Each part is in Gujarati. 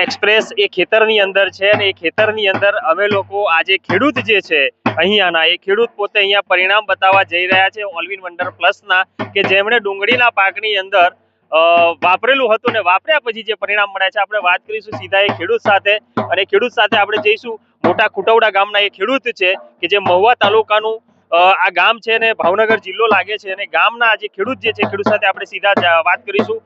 એક્સપ્રેસ એ ખેતરની અંદર છે અને એ ખેતરની અંદર અમે લોકો આજે ખેડૂત જે છે અહીંયાના એ ખેડૂત પોતે અહીંયા પરિણામ બતાવવા જઈ રહ્યા છે ઓલ ઇન વન્ડર પ્લસના કે જેમણે ડુંગળીના પાકની અંદર વાપરેલું હતું ને વાપર્યા પછી જે પરિણામ મળ્યા છે આપણે વાત કરીશું સીધા એ ખેડૂત સાથે અને ખેડૂત સાથે આપણે જઈશું મોટા કુટવડા ગામના એ ખેડૂત છે કે જે મહુવા તાલુકાનું આ ગામ છે ને ભાવનગર જિલ્લો લાગે છે અને ગામના જે ખેડૂત જે છે ખેડૂત સાથે આપણે સીધા વાત કરીશું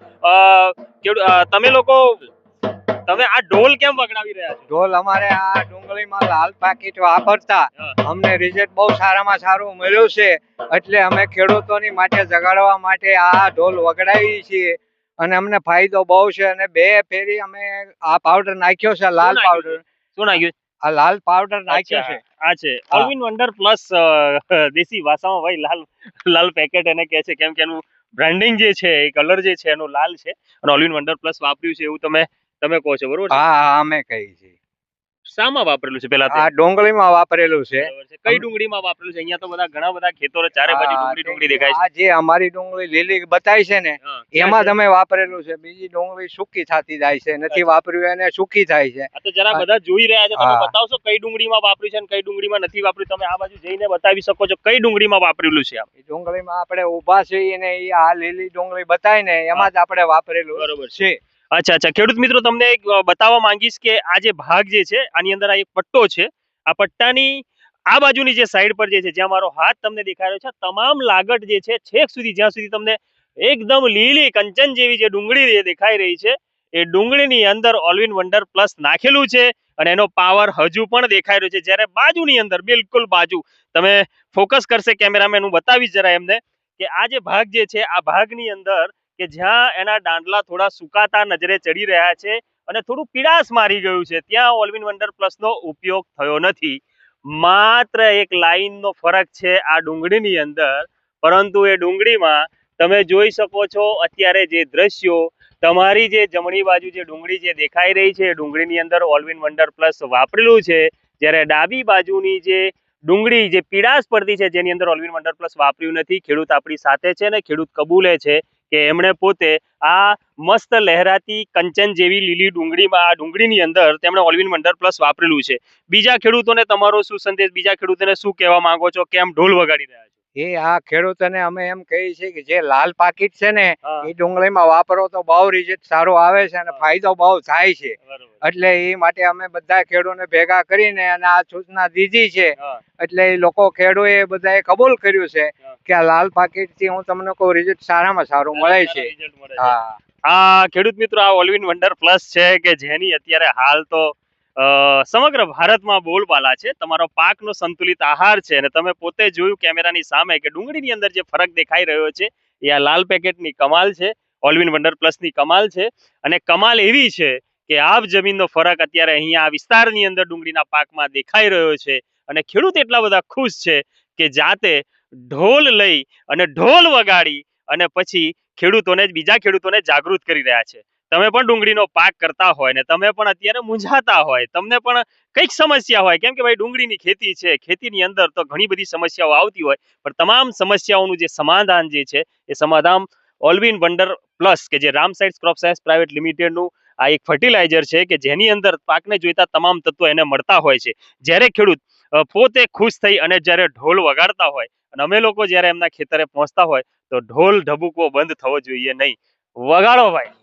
તમે આ ઢોલ કેમ વગડાવી રહ્યા છો? ઢોલ અમારે આ ડુંગળીમાં લાલ પાકીટ વાપરતા અમને રિઝલ્ટ બહુ સારામાં સારું મળ્યું છે એટલે અમે ખેડૂતોની માટે જગાડવા માટે આ ઢોલ વગડાવી છીએ અને અમને ફાયદો બહુ છે અને 2 ફેરી અમે આ પાવડર નાખ્યો છે લાલ પાવડર. શું નાખ્યું? આ લાલ પાવડર નાખ્યો છે. આ છે ઓલ ઇન વન્ડર પ્લસ દેશી ભાષામાં ભાઈ લાલ પેકેટ એને કહે છે કેમ કે એનું બ્રાન્ડિંગ જે છે એ કલર જે છે એનો લાલ છે અને ઓલ ઇન વન્ડર પ્લસ વાપર્યું છે એવું તમે કહો છો બરોબર? હા અમે કહીએ છીએ. શામાં વાપરેલું છે પેલા? આ ડુંગળીમાં વાપરેલું છે. કઈ ડુંગળીમાં વાપરેલું છે? અહીંયા તો ઘણા બધા ખેતરો ચારે બાજુ ડુંગળી દેખાય છે. આ જે અમારી ડુંગળી લીલી બતાવી છે ને એમાં તમે વાપરેલું છે. બીજી ડુંગળી સૂકી થતી જાય છે, નથી વાપર્યું એને સૂકી થાય છે. આ તો જરા બધા જોઈ રહ્યા છે, તમે બતાવશો કઈ ડુંગળીમાં વાપર્યું છે અને કઈ ડુંગળીમાં નથી વાપર્યું? તમે આ બાજુ જઈને બતાવી શકો છો કઈ ડુંગળીમાં વાપરેલું છે. આ ડુંગળીમાં આપણે ઊભા છીએ ને આ લીલી ડુંગળી બતાવી ને એમાં જ આપણે વાપરેલું બરોબર છે. અચ્છા ખેડૂત મિત્રો તમને એક બતાવવા માંગીશ કે આ જે ભાગ જે છે આની અંદર આ એક પટ્ટો છે. આ પટ્ટાની આ બાજુની જે સાઈડ પર જે છે જ્યાં મારો હાથ તમને દેખાઈ રહ્યો છે તમામ લાગટ જે છે છેક સુધી જ્યાં સુધી તમને એકદમ લીલી કંચન જેવી જે ડુંગળી દેખાઈ રહી છે એ ડુંગળીની અંદર ઓલ ઇન વન્ડર પ્લસ નાખેલું છે અને એનો પાવર હજુ પણ દેખાઈ રહ્યો છે. જ્યારે બાજુની અંદર બિલકુલ બાજુ તમે ફોકસ કરશે કેમેરામેન, હું બતાવીશ જરા એમને કે આ જે ભાગ જે છે આ ભાગની અંદર કે જ્યાં એના દાંડલા થોડા સુકાતા નજરે ચડી રહ્યા છે અને થોડું પીડાશ મારી ગયું છે ત્યાં ઓલ ઇન વન્ડર પ્લસ નો ઉપયોગ થયો નથી. માત્ર એક લાઈનનો ફરક છે આ ડુંગળીની અંદર, પરંતુ એ ડુંગળીમાં તમે જોઈ શકો છો અત્યારે જે દ્રશ્યો તમારી જે જમણી બાજુ જે ડુંગળી જે દેખાઈ રહી છે ડુંગળીની અંદર ઓલ ઇન વન્ડર પ્લસ વાપરેલું છે, જ્યારે ડાબી બાજુની જે ડુંગળી જે પીડાશ પડતી છે જેની અંદર ઓલ ઇન વન્ડર પ્લસ વાપર્યું નથી. ખેડૂત આપણી સાથે છે ને ખેડૂત કબૂલે છે કે એમણે પોતે આ મસ્ત લહેરાતી કંચન જેવી લીલી ડુંગળીમાં આ ડુંગળીની અંદર તેમણે ઓલ ઇન વન્ડર પ્લસ વાપરેલું છે. બીજા ખેડૂતોને તમારો શું સંદેશ, બીજા ખેડૂતોને શું કહેવા માંગો છો? કેમ ઢોલ વગાડી રહ્યા છો? એ આ ખેડૂતોને અમે એમ કહીએ છીએ કે જે લાલ પાકીટ છે ને એ ડુંગળીમાં વાપરો તો બહુ રિઝલ્ટ સારું આવે છે અને ફાયદો બહુ થાય છે. એટલે એ માટે અમે બધા ખેડૂતોને ભેગા કરીને અને આ સૂચના દીધી છે. એટલે એ લોકો ખેડૂએ બધાએ કબૂલ કર્યું છે કે આ લાલ પાકીટ થી હું તમને કહું રિઝલ્ટ સારામાં સારું મળે છે. આ ખેડૂત મિત્રો આ ઓલ ઇન વન્ડર પ્લસ છે કે જેની અત્યારે હાલ તો સમગ્ર ભારતમાં બોલબાલા છે. તમારો પાકનો સંતુલિત આહાર છે અને તમે પોતે જોયું કેમેરાની સામે કે ડુંગળીની અંદર જે ફરક દેખાઈ રહ્યો છે એ આ લાલ પેકેટની કમાલ છે, ઓલ ઇન વન્ડર પ્લસની કમાલ છે. અને કમાલ એવી છે કે આબ જમીનનો ફરક અત્યારે અહીંયા આ વિસ્તારની અંદર ડુંગળીના પાકમાં દેખાઈ રહ્યો છે અને ખેડૂત એટલા બધા ખુશ છે કે જાતે ઢોલ લઈ અને ઢોલ વગાડી અને પછી બીજા ખેડૂતોને જાગૃત કરી રહ્યા છે. તમે પણ ડુંગળીનો પાક કરતા હોય ને તમે પણ અત્યારે મૂંઝાતા હોય, તમને પણ કંઈક સમસ્યા હોય, કેમ કે ભાઈ ડુંગળીની ખેતી છે, ખેતીની અંદર તો ઘણી બધી સમસ્યાઓ આવતી હોય, પણ તમામ સમસ્યાઓનું જે સમાધાન જે છે એ સમાધાન ઓલ ઇન વન્ડર પ્લસ કે જે રામસાઇડ્સ ક્રોપ સાયન્સ પ્રાઇવેટ લિમિટેડનું આ એક ફર્ટિલાઇઝર છે કે જેની અંદર પાકને જોઈતા તમામ તત્વો એને મળતા હોય છે. જ્યારે ખેડૂત પોતે ખુશ થઈ અને જ્યારે ઢોલ વગાડતા હોય અને અમે લોકો જ્યારે એમના ખેતરે પહોંચતા હોય તો ઢોલ ઢબુકવો બંધ થવો જોઈએ નહીં. વગાડો ભાઈ.